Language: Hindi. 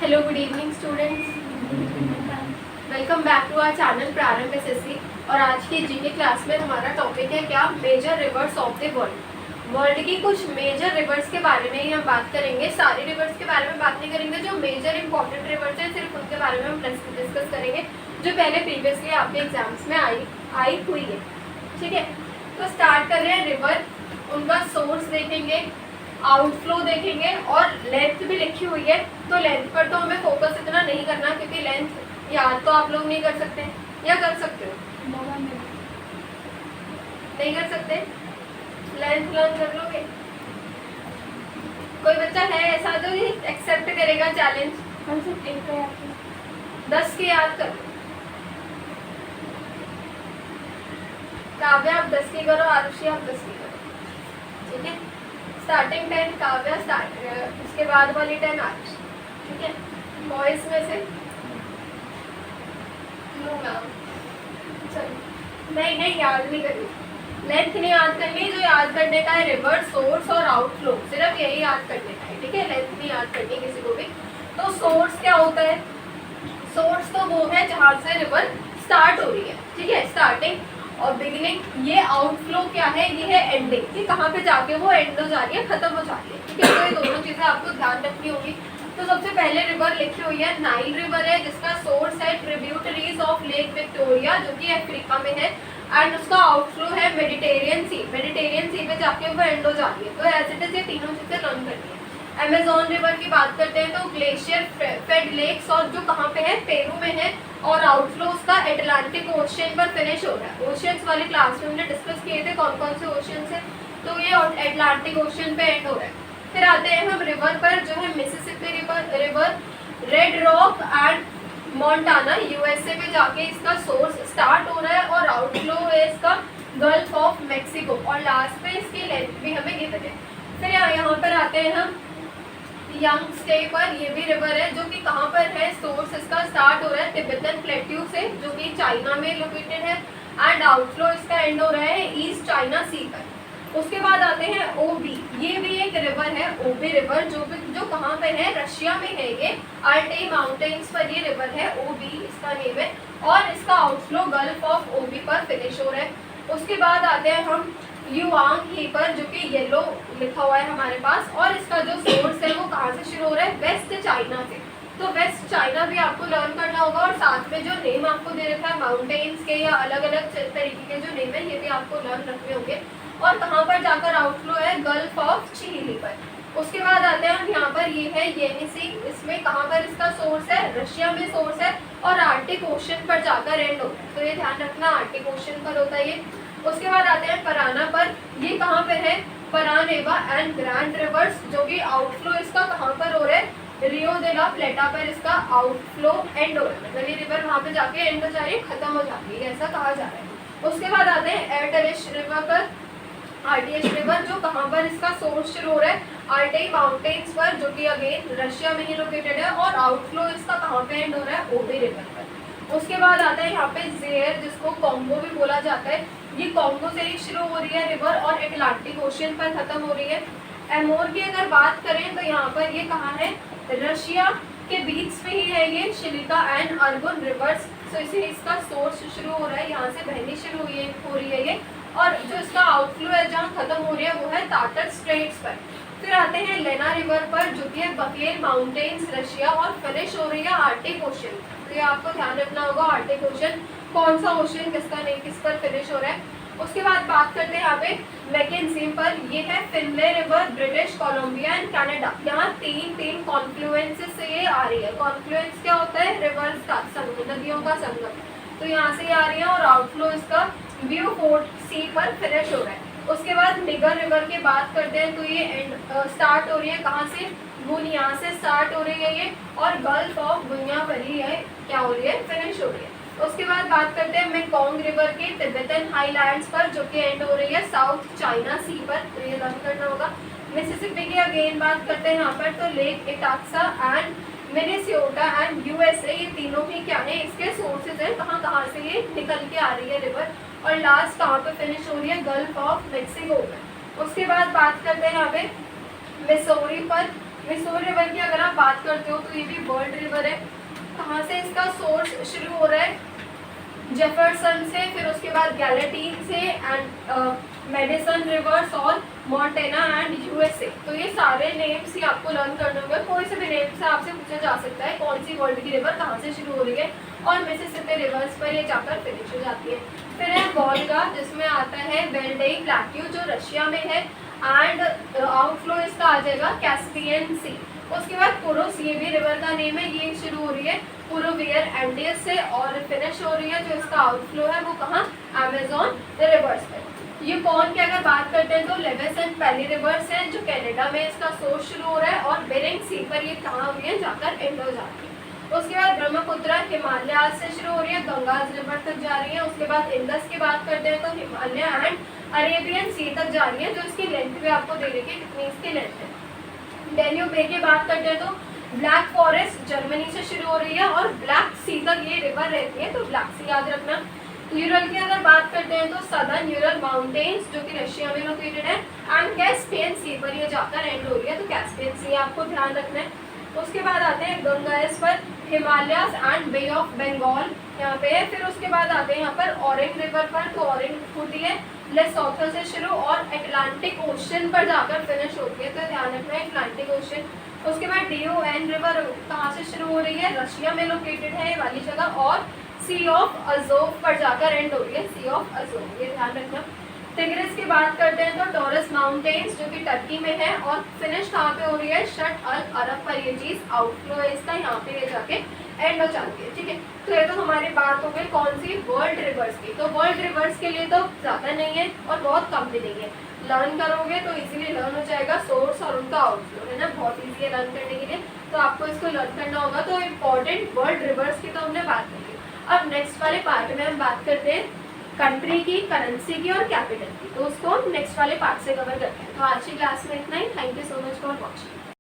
Hello, good evening students. Welcome back to our channel Prarambh SSC. और आज की जीके क्लास में हमारा टॉपिक है क्या, major rivers of the world. World की कुछ मेजर रिवर्स के बारे में ही हम बात करेंगे। सारी रिवर्स के बारे में बात नहीं करेंगे, जो मेजर इंपॉर्टेंट रिवर्स हैं सिर्फ उनके बारे में हम डिस्कस करेंगे, जो पहले प्रीवियसली आपके एग्जाम्स में आई हुई है। ठीक है, तो स्टार्ट कर रहे हैं रिवर। उनका सोर्स देखेंगे, आउटफ्लो देखेंगे और लेंथ भी लिखी हुई है। तो लेंथ पर तो हमें फोकस इतना नहीं करना, क्योंकि लेंथ याद तो आप लोग नहीं कर सकते, या कर सकते हो? नहीं कर सकते। लेंथ लर्न कर लोगे? कोई बच्चा है ऐसा जो एक्सेप्ट करेगा चैलेंज? 10 की याद कर। काव्या आप 10 की करो, आरुषि आप 10 की करो। ठीक है, स्टार्टिंग 10 काव्या स्टार्ट, उसके बाद वाली 10 आरुषि। ठीक है, बॉयज में से चलो नहीं याद नहीं करनी, लेंथ नहीं याद करनी। जो याद करने का है रिवर्स, सोर्स और आउटफ्लो, सिर्फ यही याद करने का है। ठीक है, लेंथ नहीं याद करनी किसी को भी। तो सोर्स क्या होता है? सोर्स तो वो है जहाँ से रिवर स्टार्ट हो रही है। ठीक है, स्टार्टिंग और बिगिनिंग। ये आउटफ्लो क्या है? ये है एंडिंग, कि कहाँ पे जाके वो एंड हो जा रही है, खत्म हो जाती है। ठीक है, तो ये दोनों चीजें आपको ध्यान रखनी होगी। तो सबसे पहले रिवर लिखी हुई है, नाइल रिवर है, जिसका सोर्स है ट्रिब्यूटरीज ऑफ लेक विक्टोरिया, जो कि अफ्रीका में है। एंड उसका आउटफ्लो है मेडिटेरियन सी। मेडिटेरियन सी पे जाके वो एंड हो जाती है। तो एज इट इज ये तीनों चीजें लर्न करनी है। अमेज़न रिवर की बात करते हैं तो ग्लेशियर फेड लेक्स, और जो कहाँ पे है? पेरू में है। और आउटफ्लो उसका एटलांटिक ओशियन पर फिनिश हो रहा है। ओशियंस वाली क्लास में हमने डिस्कस किए थे कौन कौन से ओशियंस है, तो ये एटलांटिक ओशियन पे एंड हो रहा है। फिर आते हैं हम रिवर पर, जो है Mississippi river, red rock and Montana USA में जाके इसका सोर्स स्टार्ट हो रहा है, और आउटफ्लो है इसका गल्फ ऑफ मेक्सिको, और लास्ट में इसकी लेंथ भी हमें गिवन है। फिर यहाँ पर आते हैं हम यंग स्टे पर। ये भी रिवर है, जो कि कहाँ पर है? सोर्स इसका स्टार्ट हो रहा है तिब्बतन प्लेट्यू से, जो कि चाइना में लोकेटेड है। एंड आउटफ्लो इसका एंड हो रहा है ईस्ट चाइना सी पर। उसके बाद आते हैं ओबी। ये भी एक रिवर है, ओबी रिवर, जो कहाँ पे है? रशिया में है। ये आल्टाई माउंटेन्स पर ये रिवर है, ओबी इसका नेम है। और इसका आउटफ्लो गल्फ ऑफ ओबी पर फिनिश हो रहा है। उसके बाद आते हैं हम युआंग ही पर, जो कि येलो लिखा हुआ है हमारे पास। और इसका जो सोर्स है वो कहाँ से शुरू हो रहा है? वेस्ट चाइना से। तो वेस्ट चाइना भी आपको लर्न करना होगा, और साथ में जो नेम आपको दे रखा है माउंटेन्स के या अलग अलग तरीके के जो नेम है, ये भी आपको लर्न रखने होंगे। और कहाँ पर जाकर आउटफ्लो है? गल्फ ऑफ चिली पर। उसके बाद आते हैं हम यहाँ पर, ये है येनिसी। इसमें कहाँ पर इसका सोर्स है? रशिया में सोर्स है, और आर्टिक ओशन पर जाकर एंड होता है। तो ये ध्यान रखना, आर्टिक ओशन पर होता है ये। उसके बाद आते हैं पराना पर। ये कहाँ पे है? परानेवा एंड ग्रैंड रिवर्स, जो कि आउटफ्लो इसका कहाँ पर हो रहा है? रियो दे ला प्लेटा पर इसका आउटफ्लो एंड हो रहा है। मतलब ये रिवर वहाँ पे जाके एंड हो जा रही है, खत्म हो जाती है, ऐसा कहा जा रहा है। उसके बाद आते हैं एर्टलिश रिवर पर। आर्टियस रिवर, जो कहाँ पर इसका सोर्स शुरू हो रहा है? आल्टाई माउंटेन्स पर, जो कि अगेन रशिया में ही लोकेटेड है। और आउटफ्लो इसका कहाँ पे एंड हो रहा है? ओबी रिवर पर। उसके बाद आता है यहाँ पे ज़ेयर, जिसको कॉन्गो भी बोला जाता है। ये कॉन्गो से ही शुरू हो रही है रिवर, और एटलांटिक ओशियन पर खत्म हो रही है। एमोर की अगर बात करें तो यहाँ पर ये कहाँ है? रशिया के बीच में ही है ये, शिलिका एंड अर्गुन रिवर्स। तो इसे इसका सोर्स शुरू हो रहा है, यहाँ से बहनी शुरू हो रही है ये। और जो इसका आउटफ्लो है जहाँ खत्म हो रही है वो है टाटर स्ट्रेट्स पर। फिर आते हैं लेना रिवर पर, जो कि है बकेल माउंटेन्स रशिया, और फिनिश हो रही है आर्टिक ओशन। तो ये आपको ध्यान रखना होगा, आर्टिक ओशन कौन सा ओशन किसका नहीं किस पर फिनिश हो रहा है। उसके बाद बात करते हैं यहाँ पे मैकेंजी पर। ये है फिनले river, British Columbia and Canada. यहाँ तीन कॉन्फ्लुएंसेस से ये आ रही है। कॉन्फ्लुएंस क्या होता है? रिवर्स का संगम, नदियों का संगम। तो यहाँ से आ रही है, और आउटफ्लो इसका व्यू फोर्ट सी पर फिनिश हो रहा है। उसके बाद निगर रिवर की बात करते हैं तो ये स्टार्ट हो रही है कहाँ से? गुनिया से स्टार्ट हो रही है ये, और गल्फ ऑफ गुनिया पर ही है क्या हो रही है? फिनिश हो रही है। उसके बाद बात करते हैं मेकोंग रिवर की तिब्बतन हाईलैंड्स पर, जो कि एंड हो रही है साउथ चाइना सी पर। तो ये लर्न करना होगा। मिसिसिपी की अगेन बात करते हैं यहाँ पर, तो लेक इटाक्सा एंड मिनेसोटा एंड यूएसए, ये तीनों ही क्या है? इसके सोर्सेज हैं, कहाँ से ये निकल के आ रही है रिवर। और लास्ट कहाँ पे फिनिश हो रही है? गल्फ ऑफ मेक्सिको में। उसके बाद बात करते हैं यहाँ पे मिसौरी पर। मिसूरी रिवर की अगर आप बात करते हो तो ये भी वर्ल्ड रिवर है। कहाँ से इसका सोर्स शुरू हो रहा है? जेफरसन से, फिर उसके बाद गैलेटी से एंड मेडिसन रिवर्स और मॉन्टेना एंड यूएसए। तो ये सारे नेम्स ही आपको लर्न करने होंगे। कोई से भी नेम से आपसे पूछा जा सकता है कौन सी वर्ल्ड की रिवर कहाँ से शुरू हो रही है, और मिसिसिपी रिवर्स पर ये जाकर फिनिश हो जाती है। फिर है वोल्गा, जिसमें आता है वेल्डेई प्लेट्यू जो रशिया में है, एंड आउटफ्लो इसका आ जाएगा कैस्पियन सी। उसके बाद पुरुष, ये भी रिवर का नेम है, ये शुरू हो रही है पुरुवियर एंडीज से और फिनिश हो रही है जो इसका आउटफ्लो है वो कहाँ? अमेजोन रिवर्स पे। ये कौन की अगर बात करते हैं तो लेविस एंड पैली रिवर्स है जो कनाडा में इसका सोर्स शुरू हो रहा है, और बेरिंग सी पर ये कहाँ हो रही है? जाकर एंड हो जाती है। उसके बाद ब्रह्मपुत्र हिमालय से शुरू हो रही है, गंगाज रिवर तक जा रही है। उसके बाद इंडस की बात करते हैं तो हिमालय एंड अरेबियन सी तक जा रही है, जो इसकी लेंथ भी आपको दे रही है कितनी इसकी लेंथ है। डेन्यूब बे की बात करते हैं तो ब्लैक फॉरेस्ट जर्मनी से शुरू हो रही है और ब्लैक सी तक ये रिवर रहती है, तो ब्लैक सी याद रखना। यूरल की अगर बात करते हैं तो सदर्न यूरल माउंटेन्स जो कि रशिया में लोकेटेड है, एंड कैस्पियन सी पर ये जाकर एंड हो रही है, तो कैस्पियन सी आपको ध्यान रखना है। उसके बाद आते हैं गंगाएस पर Himalayas and Bay of Bengal यहाँ पे है। फिर उसके बाद आते हैं यहाँ पर ऑरेंज रिवर पर, तो ऑरेंज होती है लेसोथो से शुरू और अटलांटिक ओशन पर जाकर फिनिश होती है, तो ध्यान रखना है अटलांटिक ओशन। उसके बाद DON रिवर कहाँ से शुरू हो रही है? रशिया में लोकेटेड है ये वाली जगह, और सी ऑफ अजोव पर जाकर एंड हो रही है, सी ऑफ अजोव, ये ध्यान रखना। टिग्रिस की बात करते हैं तो टॉरस माउंटेन्स जो कि टर्की में है, और फिनिश कहाँ पे हो रही है? शट अल अरब पर ये चीज आउटफ्लो है इसका, यहाँ पे ये जाके एंड हो जाती है। ठीक है, तो ये तो हमारी बात हो गई कौन सी? वर्ल्ड रिवर्स की। तो वर्ल्ड रिवर्स के लिए तो ज्यादा नहीं है और बहुत कम भी नहीं है, लर्न करोगे तो इजीली लर्न हो जाएगा सोर्स और उनका आउटफ्लो, है ना, बहुत इजी है लर्न करने के लिए। तो आपको इसको लर्न करना होगा। तो इम्पोर्टेंट वर्ल्ड रिवर्स की तो हमने बात की। अब नेक्स्ट वाले पार्ट में हम बात करते हैं कंट्री की, करेंसी की और कैपिटल की, तो उसको हम नेक्स्ट वाले पार्ट से कवर करते हैं। तो आज की क्लास में इतना ही। Thank you so much for watching.